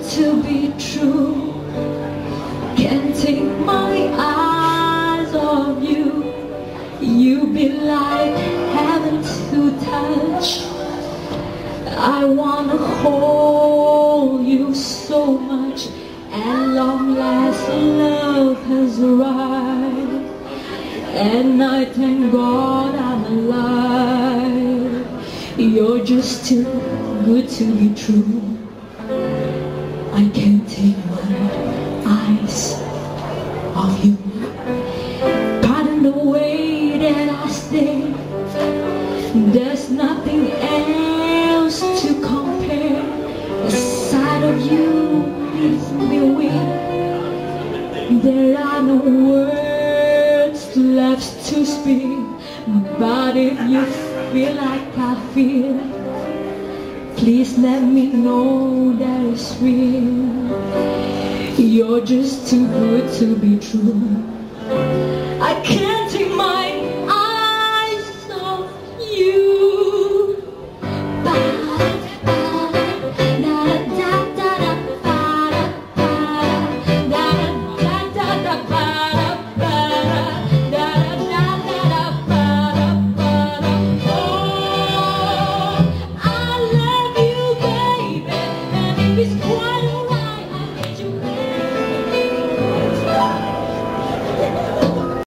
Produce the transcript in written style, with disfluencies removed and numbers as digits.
to be true. Can't take my eyes off you. You be like heaven to touch. I wanna hold you so much. At long last love has arrived, and I thank God I'm alive. You're just too good to be true. I can't take my eyes off you. Pardon the way that I stay. There's nothing else to compare. The sight of you leaves me weak. There are no words left to speak. But if you feel like I feel, please let me know that it's real. You're just too good to be true. I can't